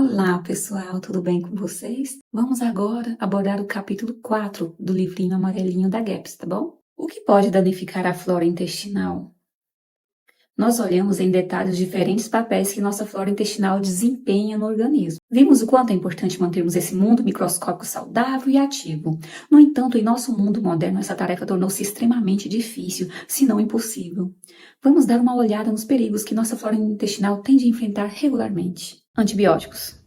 Olá, pessoal, tudo bem com vocês? Vamos agora abordar o capítulo 4 do livrinho amarelinho da GAPS, tá bom? O que pode danificar a flora intestinal? Nós olhamos em detalhes diferentes papéis que nossa flora intestinal desempenha no organismo. Vimos o quanto é importante mantermos esse mundo microscópico saudável e ativo. No entanto, em nosso mundo moderno, essa tarefa tornou-se extremamente difícil, se não impossível. Vamos dar uma olhada nos perigos que nossa flora intestinal tem de enfrentar regularmente. Antibióticos.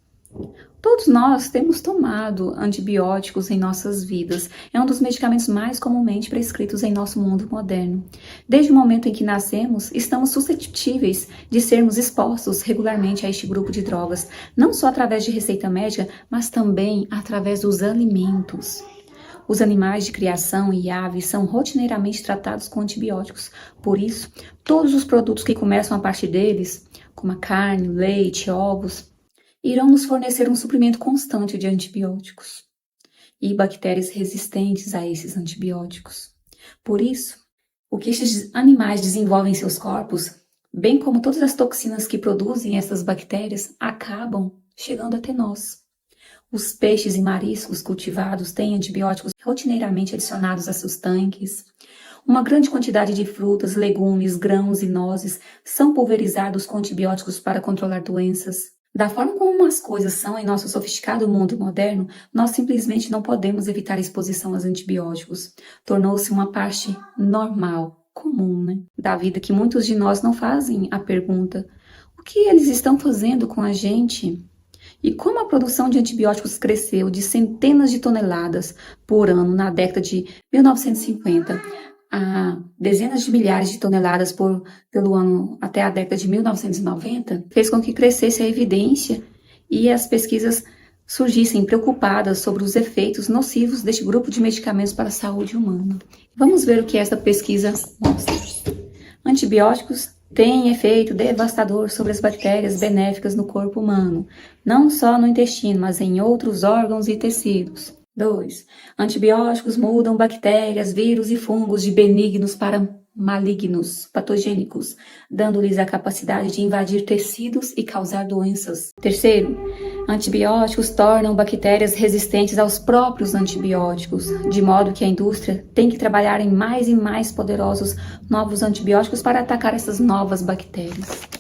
Todos nós temos tomado antibióticos em nossas vidas. É um dos medicamentos mais comumente prescritos em nosso mundo moderno. Desde o momento em que nascemos, estamos suscetíveis de sermos expostos regularmente a este grupo de drogas, não só através de receita médica, mas também através dos alimentos. Os animais de criação e aves são rotineiramente tratados com antibióticos. Por isso, todos os produtos que começam a partir deles, como a carne, leite, ovos, irão nos fornecer um suprimento constante de antibióticos e bactérias resistentes a esses antibióticos. Por isso, o que estes animais desenvolvem em seus corpos, bem como todas as toxinas que produzem essas bactérias, acabam chegando até nós. Os peixes e mariscos cultivados têm antibióticos rotineiramente adicionados a seus tanques. Uma grande quantidade de frutas, legumes, grãos e nozes são pulverizados com antibióticos para controlar doenças. Da forma como as coisas são em nosso sofisticado mundo moderno, nós simplesmente não podemos evitar a exposição aos antibióticos. Tornou-se uma parte normal, comum, da vida que muitos de nós não fazem a pergunta: o que eles estão fazendo com a gente? E como a produção de antibióticos cresceu de centenas de toneladas por ano na década de 1950 a dezenas de milhares de toneladas pelo ano até a década de 1990, fez com que crescesse a evidência e as pesquisas surgissem preocupadas sobre os efeitos nocivos deste grupo de medicamentos para a saúde humana. Vamos ver o que essa pesquisa mostra. Antibióticos têm efeito devastador sobre as bactérias benéficas no corpo humano, não só no intestino, mas em outros órgãos e tecidos. 2. Antibióticos mudam bactérias, vírus e fungos de benignos para malignos, patogênicos, dando-lhes a capacidade de invadir tecidos e causar doenças. 3. Antibióticos tornam bactérias resistentes aos próprios antibióticos, de modo que a indústria tem que trabalhar em mais e mais poderosos novos antibióticos para atacar essas novas bactérias.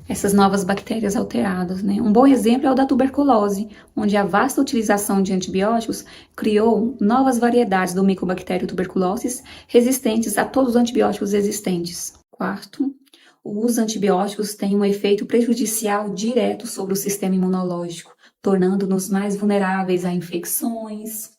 Essas novas bactérias alteradas, Um bom exemplo é o da tuberculose, onde a vasta utilização de antibióticos criou novas variedades do Mycobacterium tuberculosis resistentes a todos os antibióticos existentes. 4. Os antibióticos têm um efeito prejudicial direto sobre o sistema imunológico, tornando-nos mais vulneráveis a infecções,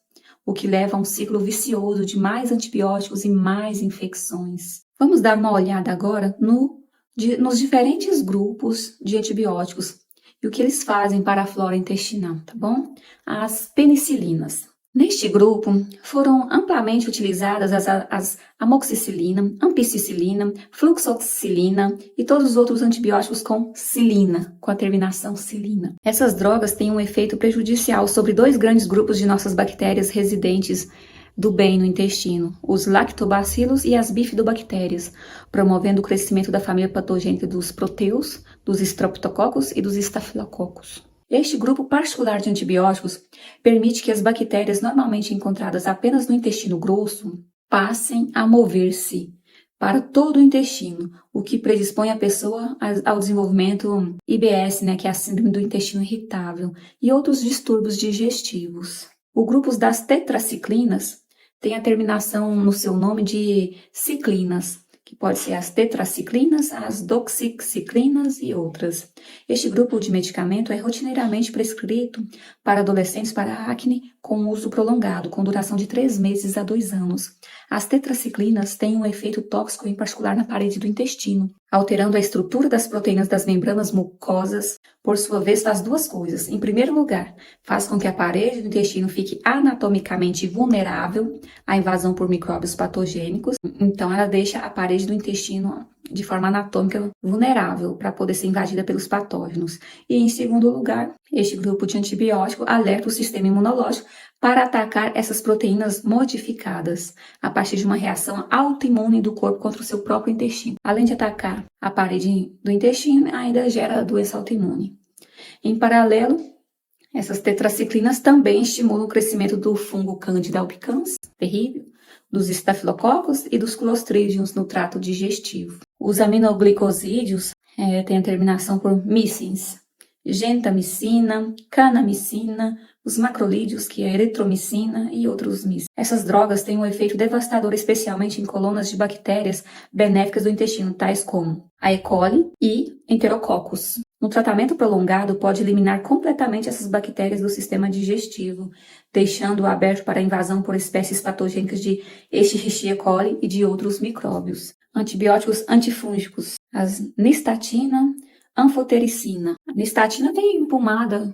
o que leva a um ciclo vicioso de mais antibióticos e mais infecções. Vamos dar uma olhada agora nos diferentes grupos de antibióticos e o que eles fazem para a flora intestinal, tá bom? As penicilinas. Neste grupo, foram amplamente utilizadas as amoxicilina, ampicicilina, fluxoxilina e todos os outros antibióticos com cilina, com a terminação cilina. Essas drogas têm um efeito prejudicial sobre dois grandes grupos de nossas bactérias residentes do bem no intestino, os lactobacilos e as bifidobactérias, promovendo o crescimento da família patogênica dos proteus, dos streptococcus e dos estafilococos. Este grupo particular de antibióticos permite que as bactérias normalmente encontradas apenas no intestino grosso passem a mover-se para todo o intestino, o que predispõe a pessoa ao desenvolvimento IBS, que é a síndrome do intestino irritável, e outros distúrbios digestivos. O grupo das tetraciclinas tem a terminação no seu nome de ciclinas, que pode ser as tetraciclinas, as doxiciclinas e outras. Este grupo de medicamento é rotineiramente prescrito para adolescentes para acne com uso prolongado, com duração de 3 meses a 2 anos. As tetraciclinas têm um efeito tóxico, em particular na parede do intestino, alterando a estrutura das proteínas das membranas mucosas. Por sua vez, faz duas coisas. Em primeiro lugar, faz com que a parede do intestino fique anatomicamente vulnerável à invasão por micróbios patogênicos. Então, ela deixa a parede do intestino de forma anatômica vulnerável para poder ser invadida pelos patógenos. E, em segundo lugar, este grupo de antibiótico alerta o sistema imunológico para atacar essas proteínas modificadas a partir de uma reação autoimune do corpo contra o seu próprio intestino. Além de atacar a parede do intestino, ainda gera doença autoimune. Em paralelo, essas tetraciclinas também estimulam o crescimento do fungo Candida albicans, terrível, dos estafilococos e dos clostridiums no trato digestivo. Os aminoglicosídeos têm a terminação por micins, gentamicina, canamicina, os macrolídeos, que é a eritromicina e outros micins. Essas drogas têm um efeito devastador, especialmente em colunas de bactérias benéficas do intestino, tais como a E. coli e Enterococcus. No tratamento prolongado, pode eliminar completamente essas bactérias do sistema digestivo, deixando-o aberto para a invasão por espécies patogênicas de Escherichia coli e de outros micróbios. Antibióticos antifúngicos, as nistatina, anfotericina. A nistatina tem pomada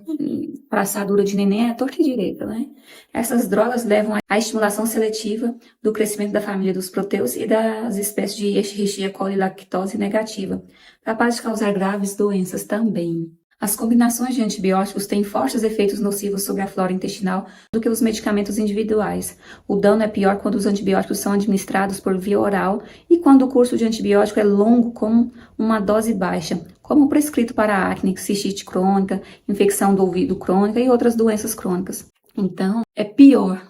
para assadura de neném, é torta e direita, né? Essas drogas levam à estimulação seletiva do crescimento da família dos proteus e das espécies de Escherichia coli lactose negativa, capaz de causar graves doenças também. As combinações de antibióticos têm fortes efeitos nocivos sobre a flora intestinal do que os medicamentos individuais. O dano é pior quando os antibióticos são administrados por via oral e quando o curso de antibiótico é longo com uma dose baixa, como prescrito para acne, cistite crônica, infecção do ouvido crônica e outras doenças crônicas. Então, é pior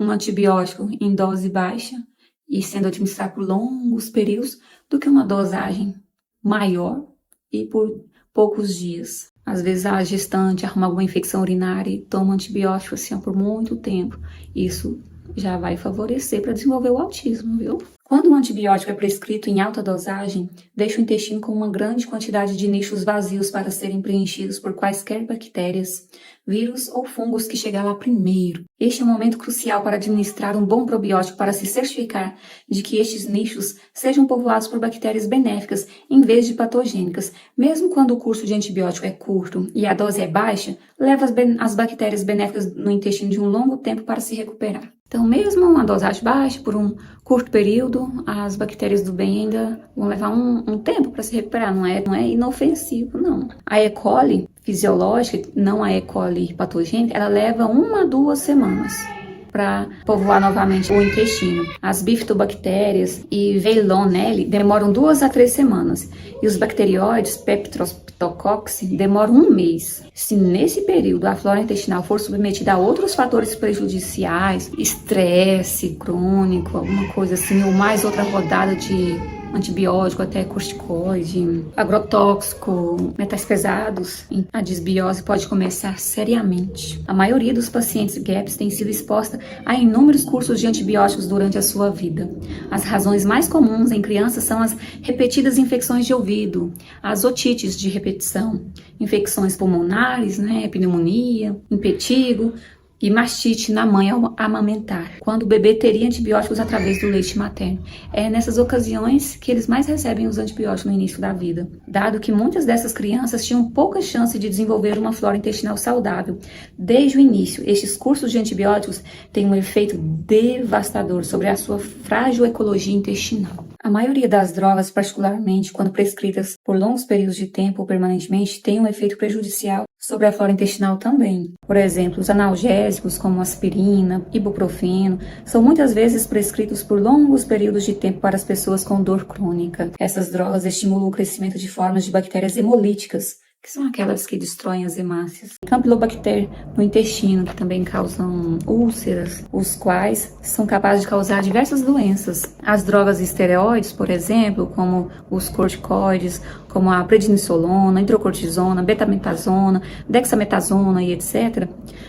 um antibiótico em dose baixa e sendo administrado por longos períodos do que uma dosagem maior e por poucos dias. Às vezes a gestante arruma alguma infecção urinária e toma antibiótico assim por muito tempo. Isso já vai favorecer para desenvolver o autismo, viu? Quando um antibiótico é prescrito em alta dosagem, deixa o intestino com uma grande quantidade de nichos vazios para serem preenchidos por quaisquer bactérias, vírus ou fungos que chegar lá primeiro. Este é um momento crucial para administrar um bom probiótico para se certificar de que estes nichos sejam povoados por bactérias benéficas em vez de patogênicas. Mesmo quando o curso de antibiótico é curto e a dose é baixa, leva as bactérias benéficas no intestino de um longo tempo para se recuperar. Então, mesmo uma dosagem baixa, por um curto período, as bactérias do bem ainda vão levar um tempo para se recuperar. Não é inofensivo, não. A E. coli fisiológica, não a E. coli patogênica, ela leva 1 a 2 semanas para povoar novamente o intestino. As bifidobactérias e Veillonelli demoram 2 a 3 semanas. E os bacterióides, Peptococcus, demoram 1 mês. Se nesse período a flora intestinal for submetida a outros fatores prejudiciais, estresse crônico, alguma coisa assim, ou mais outra rodada de antibiótico, até corticoide, agrotóxico, metais pesados, a disbiose pode começar seriamente. A maioria dos pacientes GAPS tem sido exposta a inúmeros cursos de antibióticos durante a sua vida. As razões mais comuns em crianças são as repetidas infecções de ouvido, as otites de repetição, infecções pulmonares, pneumonia, impetigo, e mastite na mãe ao amamentar, quando o bebê teria antibióticos através do leite materno. É nessas ocasiões que eles mais recebem os antibióticos no início da vida, dado que muitas dessas crianças tinham pouca chance de desenvolver uma flora intestinal saudável. Desde o início, estes cursos de antibióticos têm um efeito devastador sobre a sua frágil ecologia intestinal. A maioria das drogas, particularmente quando prescritas por longos períodos de tempo ou permanentemente, tem um efeito prejudicial sobre a flora intestinal também. Por exemplo, os analgésicos como aspirina, ibuprofeno, são muitas vezes prescritos por longos períodos de tempo para as pessoas com dor crônica. Essas drogas estimulam o crescimento de formas de bactérias hemolíticas, que são aquelas que destroem as hemácias. Campylobacter no intestino, que também causam úlceras, os quais são capazes de causar diversas doenças. As drogas esteroides, por exemplo, como os corticoides, como a prednisolona, hidrocortisona, betametasona, dexametasona e etc.,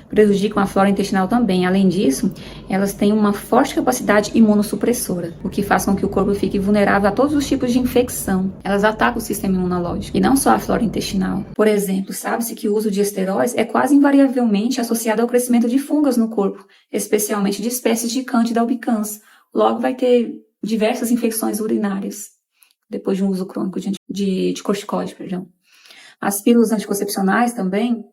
prejudicam a flora intestinal também. Além disso, elas têm uma forte capacidade imunossupressora, o que faz com que o corpo fique vulnerável a todos os tipos de infecção. Elas atacam o sistema imunológico, e não só a flora intestinal. Por exemplo, sabe-se que o uso de esteróides é quase invariavelmente associado ao crescimento de fungas no corpo, especialmente de espécies de Candida albicans. Logo, vai ter diversas infecções urinárias depois de um uso crônico de corticoide, perdão. As pílulas anticoncepcionais também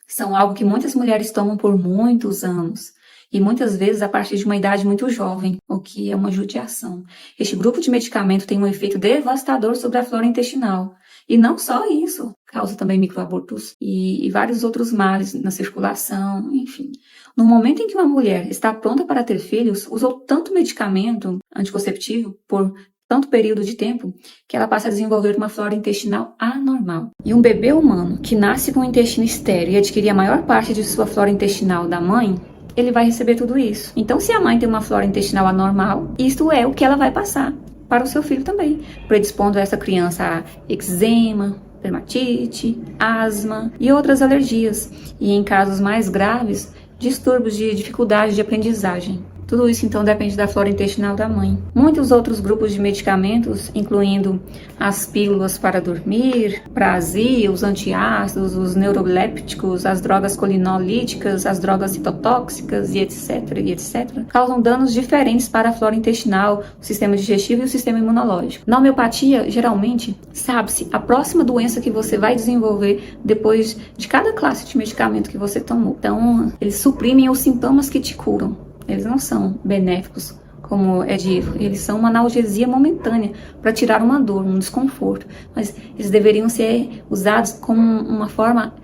são algo que muitas mulheres tomam por muitos anos e muitas vezes a partir de uma idade muito jovem, o que é uma judiação. Este grupo de medicamento tem um efeito devastador sobre a flora intestinal. E não só isso, causa também microabortos e vários outros males na circulação, enfim. No momento em que uma mulher está pronta para ter filhos, usou tanto medicamento anticonceptivo por tanto período de tempo que ela passa a desenvolver uma flora intestinal anormal. E um bebê humano que nasce com o intestino estéril e adquirir a maior parte de sua flora intestinal da mãe, ele vai receber tudo isso. Então, se a mãe tem uma flora intestinal anormal, isto é o que ela vai passar para o seu filho também, predispondo essa criança a eczema, dermatite, asma e outras alergias. E em casos mais graves, distúrbios de dificuldade de aprendizagem. Tudo isso, então, depende da flora intestinal da mãe. Muitos outros grupos de medicamentos, incluindo as pílulas para dormir, para azia, os antiácidos, os neurolépticos, as drogas colinolíticas, as drogas citotóxicas e etc., causam danos diferentes para a flora intestinal, o sistema digestivo e o sistema imunológico. Na homeopatia, geralmente, sabe-se a próxima doença que você vai desenvolver depois de cada classe de medicamento que você tomou. Então, eles suprimem os sintomas que te curam. Eles não são benéficos, como é dito. Eles são uma analgesia momentânea para tirar uma dor, um desconforto. Mas eles deveriam ser usados como uma forma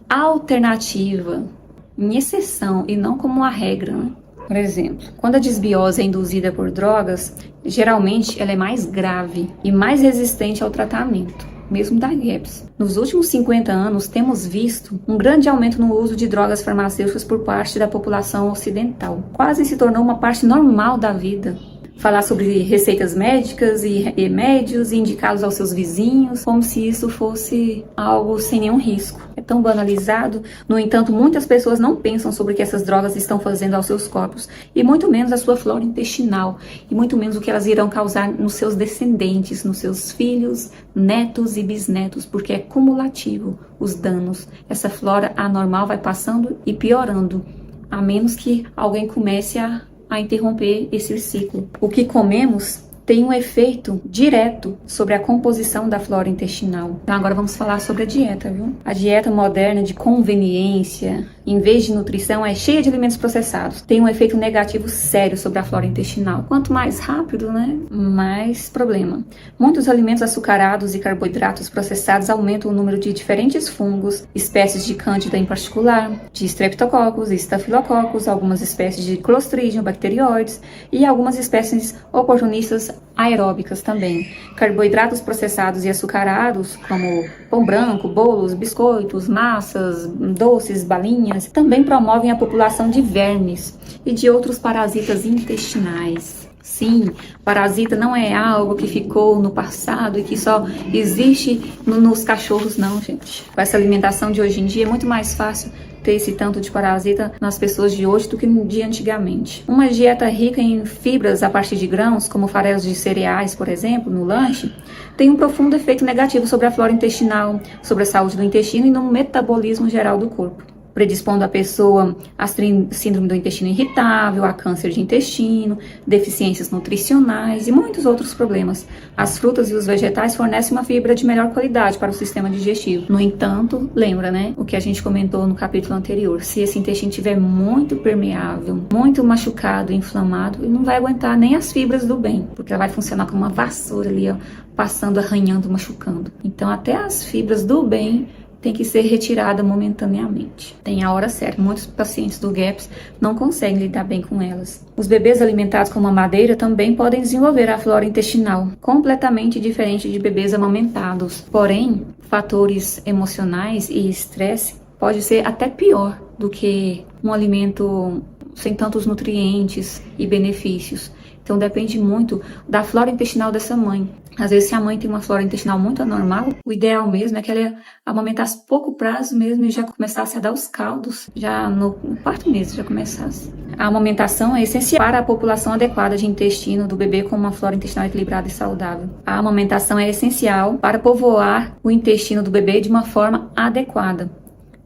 alternativa, em exceção, e não como uma regra, né? Por exemplo, quando a desbiose é induzida por drogas, geralmente ela é mais grave e mais resistente ao tratamento, mesmo da GAPS. Nos últimos 50 anos, temos visto um grande aumento no uso de drogas farmacêuticas por parte da população ocidental. Quase se tornou uma parte normal da vida. Falar sobre receitas médicas e remédios e indicá-los aos seus vizinhos, como se isso fosse algo sem nenhum risco. É tão banalizado. No entanto, muitas pessoas não pensam sobre o que essas drogas estão fazendo aos seus corpos, e muito menos a sua flora intestinal, e muito menos o que elas irão causar nos seus descendentes, nos seus filhos, netos e bisnetos, porque é cumulativo os danos. Essa flora anormal vai passando e piorando, a menos que alguém comece a interromper esse ciclo. O que comemos tem um efeito direto sobre a composição da flora intestinal. Então agora vamos falar sobre a dieta, viu? A dieta moderna de conveniência, em vez de nutrição, é cheia de alimentos processados. Tem um efeito negativo sério sobre a flora intestinal. Quanto mais rápido, né, mais problema. Muitos alimentos açucarados e carboidratos processados aumentam o número de diferentes fungos, espécies de cândida em particular, de streptococcus e estafilococcus, algumas espécies de clostridium, bacterióides e algumas espécies oportunistas aeróbicas também. Carboidratos processados e açucarados, como pão branco, bolos, biscoitos, massas, doces, balinhas, também promovem a população de vermes e de outros parasitas intestinais. Sim, parasita não é algo que ficou no passado e que só existe nos cachorros, não, gente. Com essa alimentação de hoje em dia é muito mais fácil ter esse tanto de parasita nas pessoas de hoje do que no dia antigamente. Uma dieta rica em fibras a partir de grãos, como farelos de cereais, por exemplo, no lanche, tem um profundo efeito negativo sobre a flora intestinal, sobre a saúde do intestino e no metabolismo geral do corpo, predispondo a pessoa a síndrome do intestino irritável, a câncer de intestino, deficiências nutricionais e muitos outros problemas. As frutas e os vegetais fornecem uma fibra de melhor qualidade para o sistema digestivo. No entanto, lembra, né, o que a gente comentou no capítulo anterior, se esse intestino estiver muito permeável, muito machucado, inflamado, ele não vai aguentar nem as fibras do bem, porque ela vai funcionar como uma vassoura ali, ó, passando, arranhando, machucando. Então, até as fibras do bem tem que ser retirada momentaneamente. Tem a hora certa. Muitos pacientes do GAPS não conseguem lidar bem com elas. Os bebês alimentados com mamadeira também podem desenvolver a flora intestinal, completamente diferente de bebês amamentados. Porém, fatores emocionais e estresse pode ser até pior do que um alimento sem tantos nutrientes e benefícios. Então depende muito da flora intestinal dessa mãe. Às vezes, se a mãe tem uma flora intestinal muito anormal, o ideal mesmo é que ela amamentasse pouco prazo mesmo e já começasse a dar os caldos, já no quarto mês já começasse. A amamentação é essencial para a população adequada de intestino do bebê com uma flora intestinal equilibrada e saudável. A amamentação é essencial para povoar o intestino do bebê de uma forma adequada,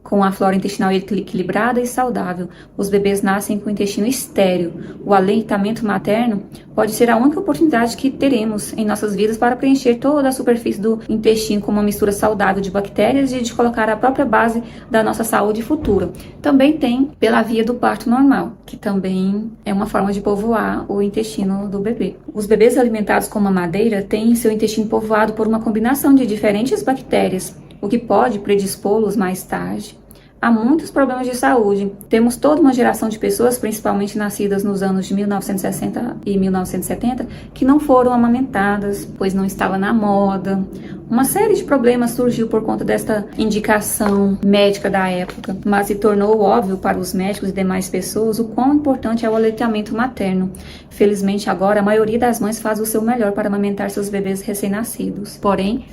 com a flora intestinal equilibrada e saudável. Os bebês nascem com o intestino estéril. O aleitamento materno pode ser a única oportunidade que teremos em nossas vidas para preencher toda a superfície do intestino com uma mistura saudável de bactérias e de colocar a própria base da nossa saúde futura. Também tem pela via do parto normal, que também é uma forma de povoar o intestino do bebê. Os bebês alimentados com mamadeira têm seu intestino povoado por uma combinação de diferentes bactérias, o que pode predispô-los mais tarde a muitos problemas de saúde. Temos toda uma geração de pessoas, principalmente nascidas nos anos de 1960 e 1970, que não foram amamentadas, pois não estava na moda. Uma série de problemas surgiu por conta desta indicação médica da época, mas se tornou óbvio para os médicos e demais pessoas o quão importante é o aleitamento materno. Felizmente agora a maioria das mães faz o seu melhor para amamentar seus bebês recém-nascidos. Porém,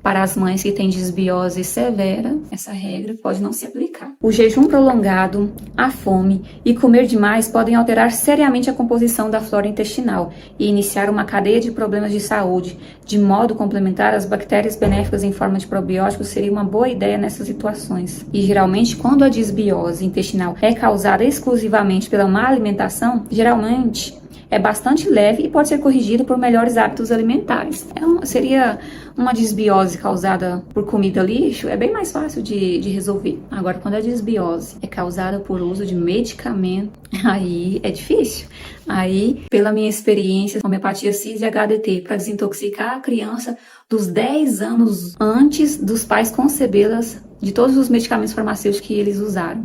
para as mães que têm desbiose severa, essa regra pode não se aplicar. O jejum prolongado, a fome e comer demais podem alterar seriamente a composição da flora intestinal e iniciar uma cadeia de problemas de saúde. De modo complementar, as bactérias benéficas em forma de probióticos seria uma boa ideia nessas situações. E geralmente, quando a desbiose intestinal é causada exclusivamente pela má alimentação, geralmente é bastante leve e pode ser corrigido por melhores hábitos alimentares. Seria uma desbiose causada por comida lixo, é bem mais fácil de resolver. Agora, quando a desbiose é causada por uso de medicamento, aí é difícil. Aí, pela minha experiência com homeopatia cis e HDT, para desintoxicar a criança dos 10 anos antes dos pais concebê-las de todos os medicamentos farmacêuticos que eles usaram.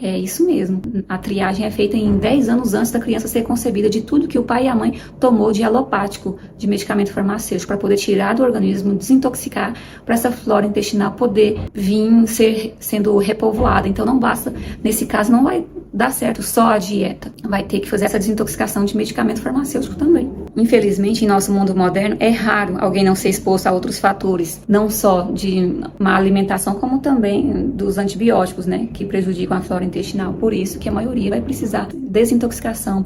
É isso mesmo. A triagem é feita em 10 anos antes da criança ser concebida, de tudo que o pai e a mãe tomou de alopático, de medicamento farmacêutico, para poder tirar do organismo, desintoxicar, para essa flora intestinal poder vir sendo repovoada. Então não basta, nesse caso não vai dar certo só a dieta. Vai ter que fazer essa desintoxicação de medicamento farmacêutico também. Infelizmente, em nosso mundo moderno, é raro alguém não ser exposto a outros fatores, não só de má alimentação, como também dos antibióticos, né, que prejudicam a flora intestinal. Por isso que a maioria vai precisar de desintoxicação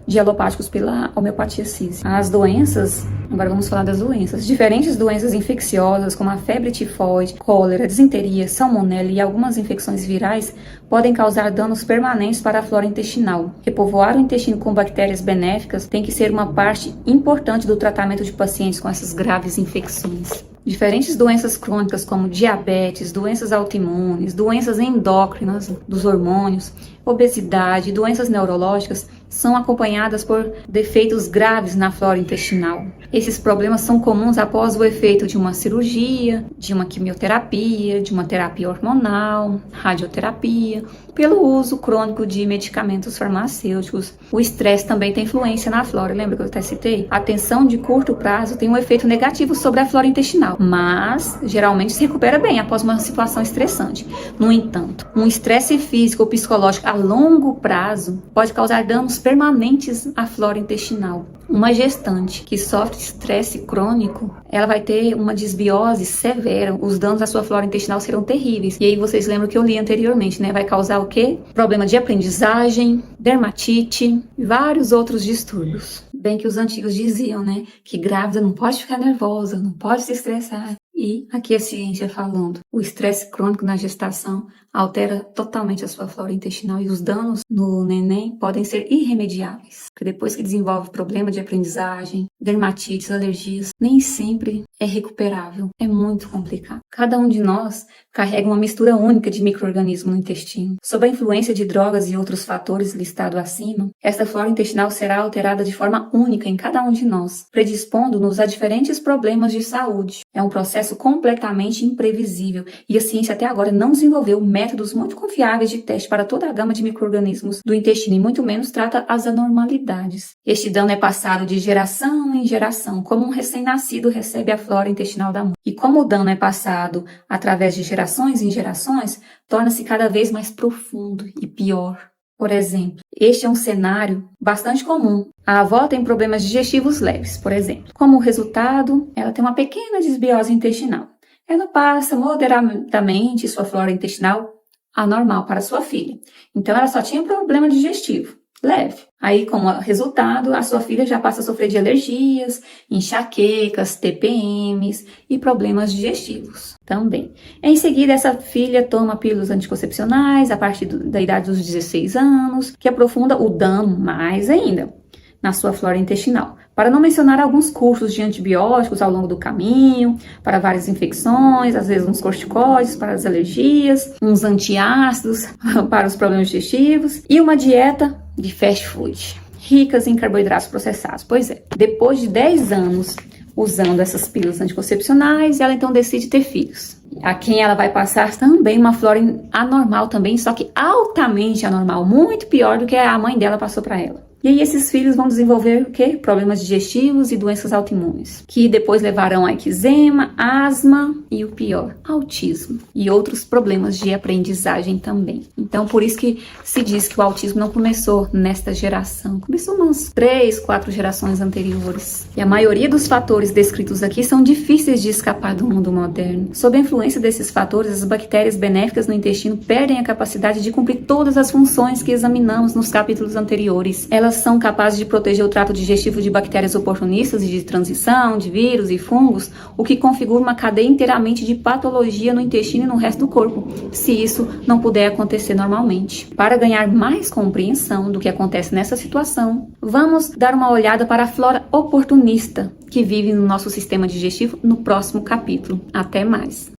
de alopáticos pela homeopatia cis. As doenças, agora vamos falar das doenças. Diferentes doenças infecciosas, como a febre tifoide, cólera, disenteria, salmonela e algumas infecções virais, podem causar danos permanentes para a flora intestinal. Repovoar o intestino com bactérias benéficas tem que ser uma parte importante do tratamento de pacientes com essas graves infecções. Diferentes doenças crônicas como diabetes, doenças autoimunes, doenças endócrinas dos hormônios, obesidade e doenças neurológicas são acompanhadas por defeitos graves na flora intestinal. Esses problemas são comuns após o efeito de uma cirurgia, de uma quimioterapia, de uma terapia hormonal, radioterapia, pelo uso crônico de medicamentos farmacêuticos. O estresse também tem influência na flora, lembra que eu até citei? A tensão de curto prazo tem um efeito negativo sobre a flora intestinal, mas geralmente se recupera bem após uma situação estressante. No entanto, um estresse físico ou psicológico a longo prazo pode causar danos permanentes à flora intestinal. Uma gestante que sofre estresse crônico, ela vai ter uma desbiose severa, os danos à sua flora intestinal serão terríveis. E aí vocês lembram que eu li anteriormente, né? Vai causar o quê? Problema de aprendizagem, dermatite e vários outros distúrbios. Bem que os antigos diziam, né? Que grávida não pode ficar nervosa, não pode se estressar. E aqui a ciência falando, o estresse crônico na gestação altera totalmente a sua flora intestinal e os danos no neném podem ser irremediáveis. Porque depois que desenvolve problema de aprendizagem, dermatites, alergias, nem sempre é recuperável. É muito complicado. Cada um de nós carrega uma mistura única de micro-organismos no intestino. Sob a influência de drogas e outros fatores listados acima, essa flora intestinal será alterada de forma única em cada um de nós, predispondo-nos a diferentes problemas de saúde. É um processo completamente imprevisível e a ciência até agora não desenvolveu métodos muito confiáveis de teste para toda a gama de micro-organismos do intestino e muito menos trata as anormalidades. Este dano é passado de geração em geração, como um recém-nascido recebe a flora intestinal da mãe. E como o dano é passado através de gerações em gerações, torna-se cada vez mais profundo e pior. Por exemplo, este é um cenário bastante comum. A avó tem problemas digestivos leves, por exemplo. Como resultado, ela tem uma pequena desbiose intestinal. Ela passa moderadamente sua flora intestinal anormal para sua filha. Então, ela só tinha problema digestivo leve. Aí, como resultado, a sua filha já passa a sofrer de alergias, enxaquecas, TPMs e problemas digestivos também. Em seguida, essa filha toma pílulas anticoncepcionais a partir da idade dos 16 anos, que aprofunda o dano mais ainda na sua flora intestinal. Para não mencionar alguns cursos de antibióticos ao longo do caminho, para várias infecções, às vezes uns corticoides para as alergias, uns antiácidos para os problemas digestivos e uma dieta de fast food, ricas em carboidratos processados. Pois é, depois de 10 anos usando essas pílulas anticoncepcionais, e ela então decide ter filhos. A quem ela vai passar também uma flora anormal também, só que altamente anormal, muito pior do que a mãe dela passou para ela. E aí esses filhos vão desenvolver o quê? Problemas digestivos e doenças autoimunes, que depois levarão a eczema, asma e o pior, autismo e outros problemas de aprendizagem também. Então por isso que se diz que o autismo não começou nesta geração, começou umas 3, 4 gerações anteriores. E a maioria dos fatores descritos aqui são difíceis de escapar do mundo moderno. Sob a influência desses fatores, as bactérias benéficas no intestino perdem a capacidade de cumprir todas as funções que examinamos nos capítulos anteriores. Elas são capazes de proteger o trato digestivo de bactérias oportunistas e de transição, de vírus e fungos, o que configura uma cadeia inteiramente de patologia no intestino e no resto do corpo, se isso não puder acontecer normalmente. Para ganhar mais compreensão do que acontece nessa situação, vamos dar uma olhada para a flora oportunista que vive no nosso sistema digestivo no próximo capítulo. Até mais!